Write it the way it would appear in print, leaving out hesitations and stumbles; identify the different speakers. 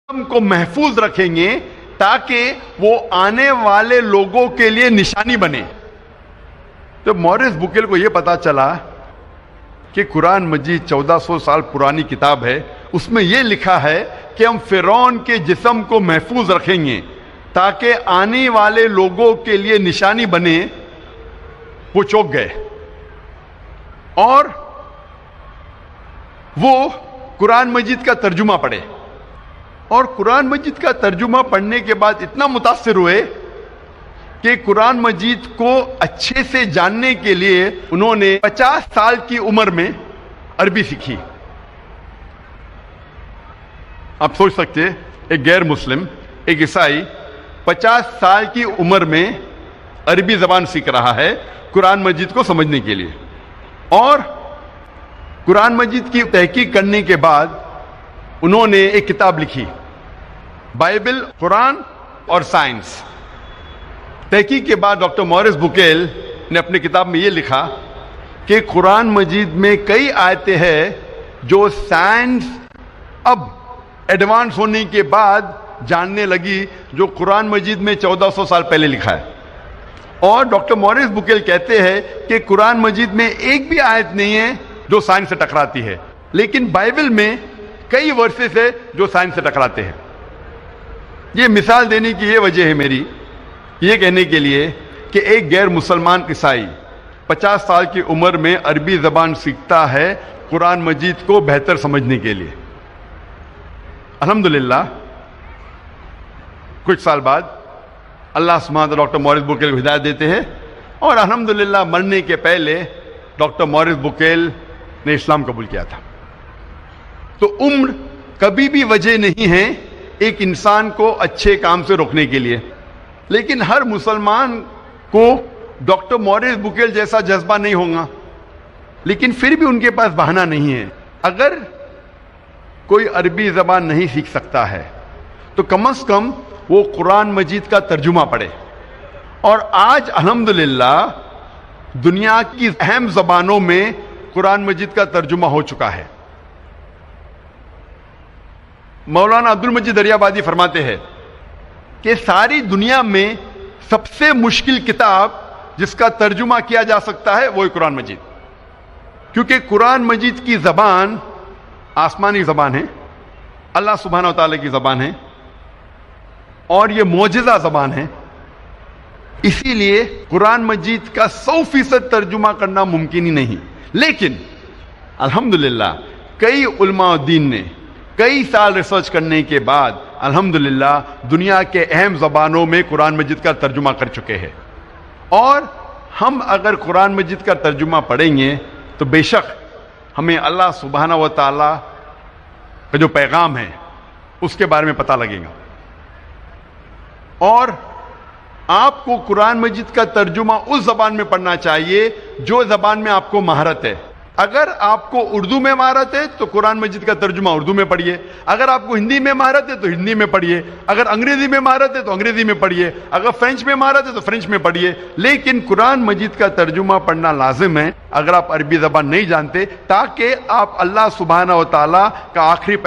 Speaker 1: ہم کو محفوظ رکھیں گے تاکہ وہ آنے والے لوگوں کے لیے نشانی بنے. تو مورس بکیل کو یہ پتا چلا کہ قرآن مجید 1400 سال پرانی کتاب ہے، اس میں یہ لکھا ہے کہ ہم فرعون کے جسم کو محفوظ رکھیں گے تاکہ آنے والے لوگوں کے لیے نشانی بنے. وہ چوک گئے اور وہ قرآن مجید کا ترجمہ پڑھے، اور قرآن مجید کا ترجمہ پڑھنے کے بعد اتنا متاثر ہوئے کہ قرآن مجید کو اچھے سے جاننے کے لیے انہوں نے 50 سال کی عمر میں عربی سیکھی. آپ سوچ سکتے ایک غیر مسلم، ایک عیسائی 50 سال کی عمر میں عربی زبان سیکھ رہا ہے قرآن مجید کو سمجھنے کے لیے. اور قرآن مجید کی تحقیق کرنے کے بعد انہوں نے ایک کتاب لکھی، بائبل، قرآن اور سائنس. تحقیق کے بعد ڈاکٹر مورس بکیل نے اپنی کتاب میں یہ لکھا کہ قرآن مجید میں کئی آیتیں ہیں جو سائنس اب ایڈوانس ہونے کے بعد جاننے لگی، جو قرآن مجید میں 1400 سال پہلے لکھا ہے. اور ڈاکٹر مورس بکیل کہتے ہیں کہ قرآن مجید میں ایک بھی آیت نہیں ہے جو سائنس سے ٹکراتی ہے، لیکن بائبل میں کئی ورسز ہے جو سائنس سے ٹکراتے ہیں. یہ مثال دینے کی یہ وجہ ہے میری، یہ کہنے کے لیے کہ ایک غیر مسلمان عیسائی 50 سال کی عمر میں عربی زبان سیکھتا ہے قرآن مجید کو بہتر سمجھنے کے لیے. الحمدللہ کچھ سال بعد اللہ سبحانہ ڈاکٹر مورس بکیل کو ہدایت دیتے ہیں، اور الحمدللہ مرنے کے پہلے ڈاکٹر مورس بکیل نے اسلام قبول کیا تھا. تو عمر کبھی بھی وجہ نہیں ہے ایک انسان کو اچھے کام سے روکنے کے لیے، لیکن ہر مسلمان کو ڈاکٹر مورس بکیل جیسا جذبہ نہیں ہوگا، لیکن پھر بھی ان کے پاس بہانہ نہیں ہے. اگر کوئی عربی زبان نہیں سیکھ سکتا ہے تو کم از کم وہ قرآن مجید کا ترجمہ پڑھے. اور آج الحمدللہ دنیا کی اہم زبانوں میں قرآن مجید کا ترجمہ ہو چکا ہے. مولانا عبد المجید دریابادی فرماتے ہیں کہ ساری دنیا میں سب سے مشکل کتاب جس کا ترجمہ کیا جا سکتا ہے وہ قرآن مجید، کیونکہ قرآن مجید کی زبان آسمانی زبان ہے، اللہ سبحانہ و تعالیٰ کی زبان ہے، اور یہ معجزہ زبان ہے. اسی لیے قرآن مجید کا 100% ترجمہ کرنا ممکن ہی نہیں. لیکن الحمدللہ کئی علماء دین نے کئی سال ریسرچ کرنے کے بعد الحمدللہ دنیا کے اہم زبانوں میں قرآن مجید کا ترجمہ کر چکے ہیں. اور ہم اگر قرآن مجید کا ترجمہ پڑھیں گے تو بے شک ہمیں اللہ سبحانہ و تعالیٰ کا جو پیغام ہے اس کے بارے میں پتہ لگے گا. اور آپ کو قرآن مجید کا ترجمہ اس زبان میں پڑھنا چاہیے جو زبان میں آپ کو مہارت ہے. اگر آپ کو اردو میں مہارت ہے تو قرآن مجید کا ترجمہ اردو میں پڑھیے، اگر آپ کو ہندی میں مہارت ہے تو ہندی میں پڑھیے، اگر انگریزی میں مہارت ہے تو انگریزی میں پڑھیے، اگر فرینچ میں مہارت ہے تو فرینچ میں پڑھیے. لیکن قرآن مجید کا ترجمہ پڑھنا لازم ہے اگر آپ عربی زبان نہیں جانتے، تاکہ آپ اللہ سبحانہ و تعالیٰ کا آخری